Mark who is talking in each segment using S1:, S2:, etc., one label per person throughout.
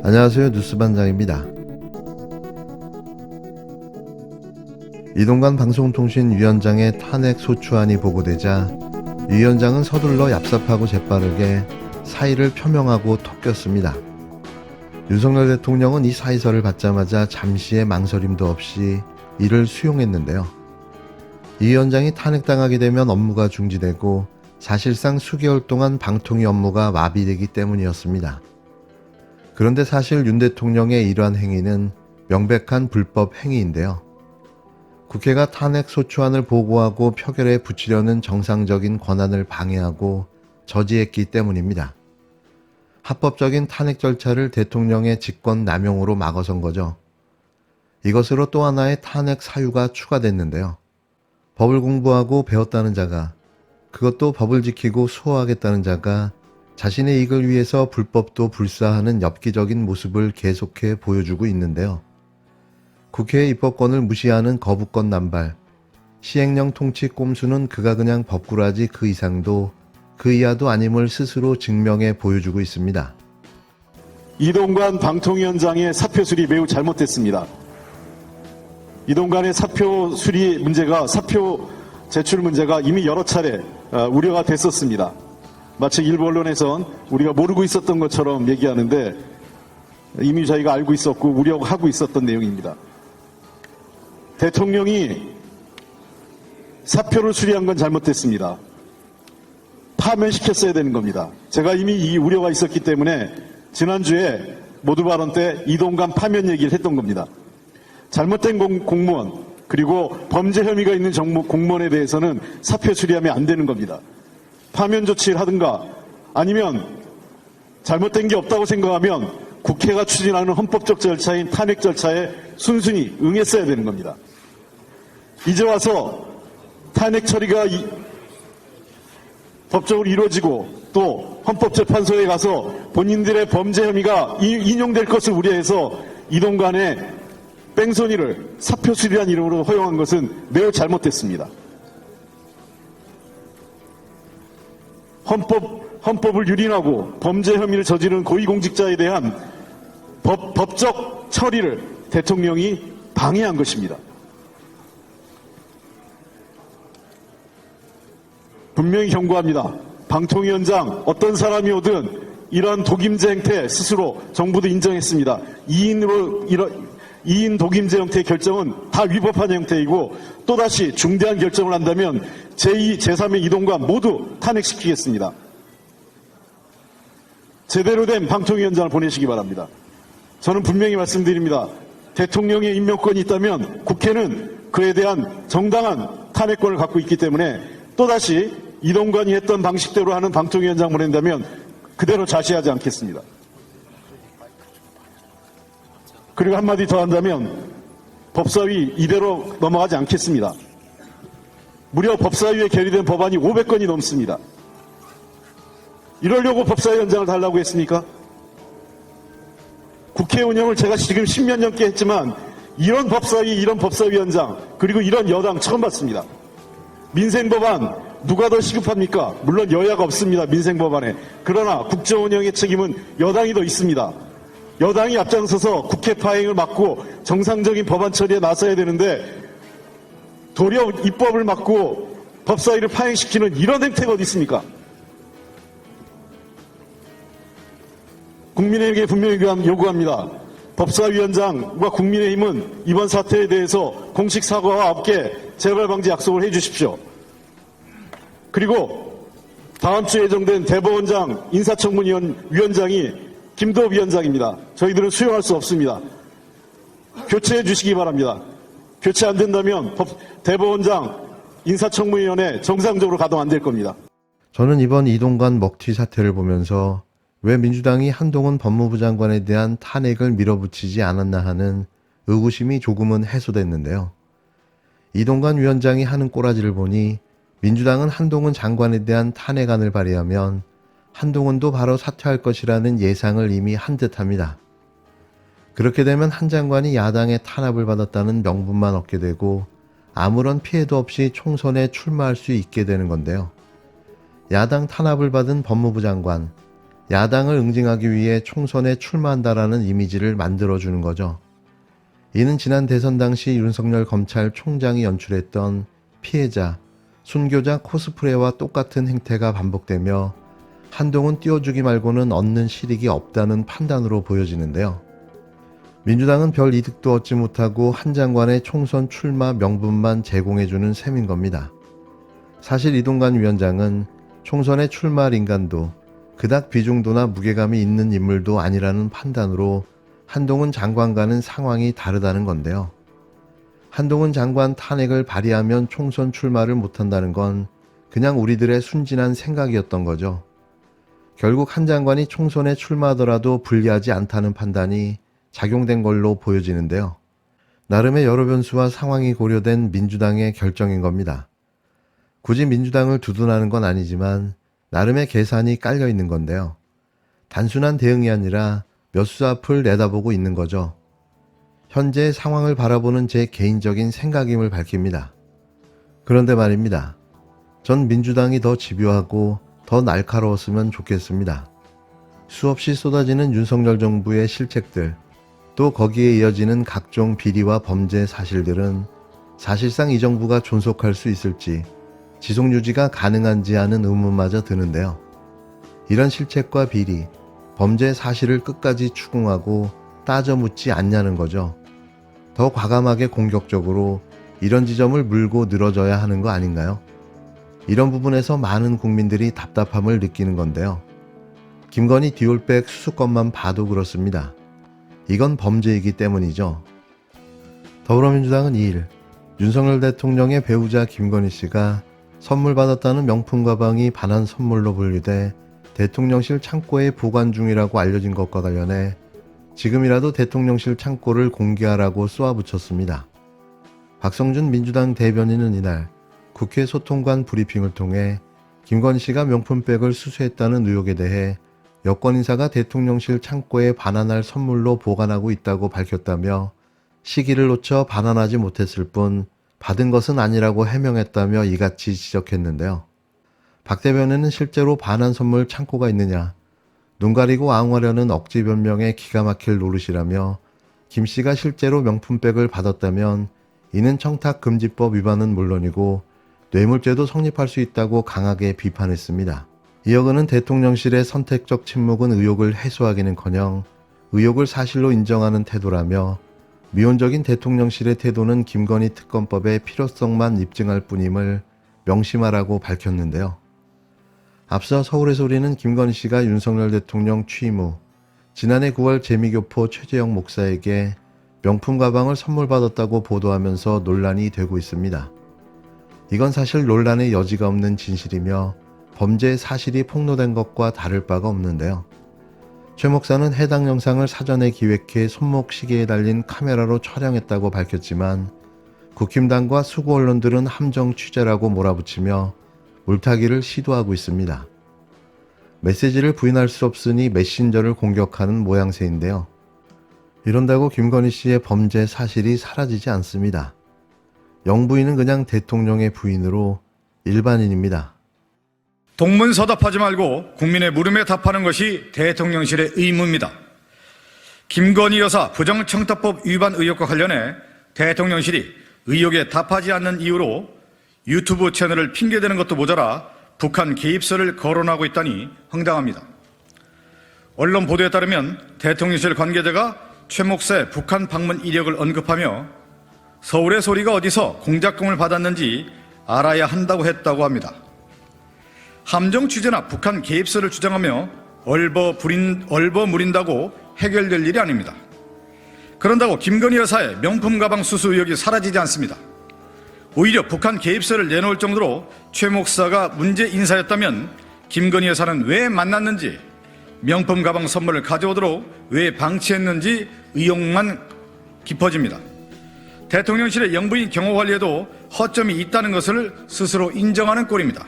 S1: 안녕하세요. 뉴스반장입니다. 이동관 방송통신위원장의 탄핵 소추안이 보고되자 위원장은 서둘러 얍삽하고 재빠르게 사의를 표명하고 톡꼈습니다. 윤석열 대통령은 이 사의서를 받자마자 잠시의 망설임도 없이 이를 수용했는데요. 이 위원장이 탄핵당하게 되면 업무가 중지되고 사실상 수개월 동안 방통위 업무가 마비되기 때문이었습니다. 그런데 사실 윤 대통령의 이러한 행위는 명백한 불법 행위인데요. 국회가 탄핵 소추안을 보고하고 표결에 붙이려는 정상적인 권한을 방해하고 저지했기 때문입니다. 합법적인 탄핵 절차를 대통령의 직권 남용으로 막아선 거죠. 이것으로 또 하나의 탄핵 사유가 추가됐는데요. 법을 공부하고 배웠다는 자가, 그것도 법을 지키고 수호하겠다는 자가 자신의 이익을 위해서 불법도 불사하는 엽기적인 모습을 계속해 보여주고 있는데요. 국회의 입법권을 무시하는 거부권 남발, 시행령 통치 꼼수는 그가 그냥 법꾸라지 그 이상도 그 이하도 아님을 스스로 증명해 보여주고 있습니다.
S2: 이동관 방통위원장의 사표 수리 매우 잘못됐습니다. 이동관의 사표 수리 문제가, 사표 제출 문제가 이미 여러 차례 우려가 됐었습니다. 마치 일부 언론에선 우리가 모르고 있었던 것처럼 얘기하는데 이미 저희가 알고 있었고 우려하고 있었던 내용입니다. 대통령이 사표를 수리한 건 잘못됐습니다. 파면시켰어야 되는 겁니다. 제가 이미 이 우려가 있었기 때문에 지난주에 모두 발언 때 이동관 파면 얘기를 했던 겁니다. 잘못된 공무원 그리고 범죄 혐의가 있는 공무원에 대해서는 사표 수리하면 안 되는 겁니다. 파면 조치를 하든가 아니면 잘못된 게 없다고 생각하면 국회가 추진하는 헌법적 절차인 탄핵 절차에 순순히 응했어야 되는 겁니다. 이제 와서 탄핵 처리가 법적으로 이루어지고 또 헌법재판소에 가서 본인들의 범죄 혐의가 인용될 것을 우려해서 이동관의 뺑소니를 사표 수리한 이름으로 허용한 것은 매우 잘못됐습니다. 헌법을 유린하고 범죄 혐의를 저지른 고위공직자에 대한 법적 처리를 대통령이 방해한 것입니다. 분명히 경고합니다. 방통위원장 어떤 사람이 오든 이러한 독임제 행태 스스로 정부도 인정했습니다. 2인 독임제 형태의 결정은 다 위법한 형태이고 또다시 중대한 결정을 한다면 제2, 제3의 이동관 모두 탄핵시키겠습니다. 제대로 된 방통위원장을 보내시기 바랍니다. 저는 분명히 말씀드립니다. 대통령의 임명권이 있다면 국회는 그에 대한 정당한 탄핵권을 갖고 있기 때문에 또다시 이동관이 했던 방식대로 하는 방통위원장 보낸다면 그대로 자시하지 않겠습니다. 그리고 한마디 더 한다면 법사위 이대로 넘어가지 않겠습니다. 무려 법사위에 결의된 법안이 500건이 넘습니다. 이러려고 법사위원장을 달라고 했습니까? 국회 운영을 제가 지금 10몇 년께 했지만 이런 법사위원장 그리고 이런 여당 처음 봤습니다. 민생법안 누가 더 시급합니까? 물론 여야가 없습니다. 민생법안에. 그러나 국정운영의 책임은 여당이 더 있습니다. 여당이 앞장서서 국회 파행을 막고 정상적인 법안 처리에 나서야 되는데 도리어 입법을 막고 법사위를 파행시키는 이런 행태가 어디 있습니까? 국민에게 분명히 요구합니다. 법사위원장과 국민의힘은 이번 사태에 대해서 공식 사과와 함께 재발 방지 약속을 해 주십시오. 그리고 다음 주에 예정된 대법원장 인사청문위원장이 김도읍 위원장입니다. 저희들은 수용할 수 없습니다. 교체해 주시기 바랍니다. 교체 안 된다면 대법원장 인사청문위원회 정상적으로 가동 안 될 겁니다.
S1: 저는 이번 이동관 먹튀 사태를 보면서 왜 민주당이 한동훈 법무부 장관에 대한 탄핵을 밀어붙이지 않았나 하는 의구심이 조금은 해소됐는데요. 이동관 위원장이 하는 꼬라지를 보니 민주당은 한동훈 장관에 대한 탄핵안을 발의하면 한동훈도 바로 사퇴할 것이라는 예상을 이미 한 듯합니다. 그렇게 되면 한 장관이 야당의 탄압을 받았다는 명분만 얻게 되고 아무런 피해도 없이 총선에 출마할 수 있게 되는 건데요. 야당 탄압을 받은 법무부 장관, 야당을 응징하기 위해 총선에 출마한다라는 이미지를 만들어주는 거죠. 이는 지난 대선 당시 윤석열 검찰총장이 연출했던 피해자, 순교자 코스프레와 똑같은 행태가 반복되며 한동훈 띄워주기 말고는 얻는 실익이 없다는 판단으로 보여지는데요. 민주당은 별 이득도 얻지 못하고 한 장관의 총선 출마 명분만 제공해주는 셈인 겁니다. 사실 이동관 위원장은 총선에 출마할 인간도 그닥 비중도나 무게감이 있는 인물도 아니라는 판단으로 한동훈 장관과는 상황이 다르다는 건데요. 한동훈 장관 탄핵을 발의하면 총선 출마를 못한다는 건 그냥 우리들의 순진한 생각이었던 거죠. 결국 한 장관이 총선에 출마하더라도 불리하지 않다는 판단이 작용된 걸로 보여지는데요. 나름의 여러 변수와 상황이 고려된 민주당의 결정인 겁니다. 굳이 민주당을 두둔하는 건 아니지만 나름의 계산이 깔려 있는 건데요. 단순한 대응이 아니라 몇 수 앞을 내다보고 있는 거죠. 현재의 상황을 바라보는 제 개인적인 생각임을 밝힙니다. 그런데 말입니다. 전 민주당이 더 집요하고 더 날카로웠으면 좋겠습니다. 수없이 쏟아지는 윤석열 정부의 실책들, 또 거기에 이어지는 각종 비리와 범죄 사실들은 사실상 이 정부가 존속할 수 있을지, 지속 유지가 가능한지 하는 의문마저 드는데요. 이런 실책과 비리, 범죄 사실을 끝까지 추궁하고 따져 묻지 않냐는 거죠. 더 과감하게 공격적으로 이런 지점을 물고 늘어져야 하는 거 아닌가요? 이런 부분에서 많은 국민들이 답답함을 느끼는 건데요. 김건희 듀얼백 수수건만 봐도 그렇습니다. 이건 범죄이기 때문이죠. 더불어민주당은 2일 윤석열 대통령의 배우자 김건희 씨가 선물 받았다는 명품 가방이 반환 선물로 분류돼 대통령실 창고에 보관 중이라고 알려진 것과 관련해 지금이라도 대통령실 창고를 공개하라고 쏘아붙였습니다. 박성준 민주당 대변인은 이날 국회 소통관 브리핑을 통해 김건희 씨가 명품백을 수수했다는 의혹에 대해 여권 인사가 대통령실 창고에 반환할 선물로 보관하고 있다고 밝혔다며 시기를 놓쳐 반환하지 못했을 뿐 받은 것은 아니라고 해명했다며 이같이 지적했는데요. 박 대변인은 실제로 반환 선물 창고가 있느냐, 눈 가리고 앙하려는 억지 변명에 기가 막힐 노릇이라며 김 씨가 실제로 명품백을 받았다면 이는 청탁금지법 위반은 물론이고 뇌물죄도 성립할 수 있다고 강하게 비판했습니다. 이어 그는 대통령실의 선택적 침묵은 의혹을 해소하기는커녕 의혹을 사실로 인정하는 태도라며 미온적인 대통령실의 태도는 김건희 특검법의 필요성만 입증할 뿐임을 명심하라고 밝혔는데요. 앞서 서울의 소리는 김건희 씨가 윤석열 대통령 취임 후 지난해 9월 재미교포 최재형 목사에게 명품 가방을 선물 받았다고 보도하면서 논란이 되고 있습니다. 이건 사실 논란의 여지가 없는 진실이며 범죄 사실이 폭로된 것과 다를 바가 없는데요. 최 목사는 해당 영상을 사전에 기획해 손목 시계에 달린 카메라로 촬영했다고 밝혔지만 국힘당과 수구 언론들은 함정 취재라고 몰아붙이며 물타기를 시도하고 있습니다. 메시지를 부인할 수 없으니 메신저를 공격하는 모양새인데요. 이런다고 김건희 씨의 범죄 사실이 사라지지 않습니다. 영부인은 그냥 대통령의 부인으로 일반인입니다.
S3: 동문서답하지 말고 국민의 물음에 답하는 것이 대통령실의 의무입니다. 김건희 여사 부정청탁법 위반 의혹과 관련해 대통령실이 의혹에 답하지 않는 이유로 유튜브 채널을 핑계대는 것도 모자라 북한 개입설을 거론하고 있다니 황당합니다. 언론 보도에 따르면 대통령실 관계자가 최 목사의 북한 방문 이력을 언급하며 서울의 소리가 어디서 공작금을 받았는지 알아야 한다고 했다고 합니다. 함정 취재나 북한 개입설을 주장하며 얼버무린다고 해결될 일이 아닙니다. 그런다고 김건희 여사의 명품 가방 수수 의혹이 사라지지 않습니다. 오히려 북한 개입설을 내놓을 정도로 최 목사가 문제 인사였다면 김건희 여사는 왜 만났는지, 명품 가방 선물을 가져오도록 왜 방치했는지 의혹만 깊어집니다. 대통령실의 영부인 경호 관리에도 허점이 있다는 것을 스스로 인정하는 꼴입니다.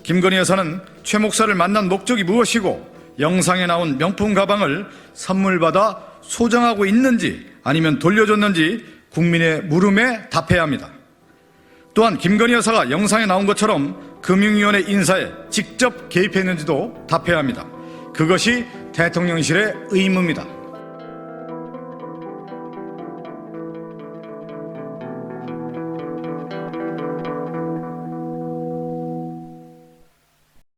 S3: 김건희 여사는 최 목사를 만난 목적이 무엇이고 영상에 나온 명품 가방을 선물받아 소장하고 있는지 아니면 돌려줬는지 국민의 물음에 답해야 합니다. 또한 김건희 여사가 영상에 나온 것처럼 금융위원회 인사에 직접 개입했는지도 답해야 합니다. 그것이 대통령실의 의무입니다.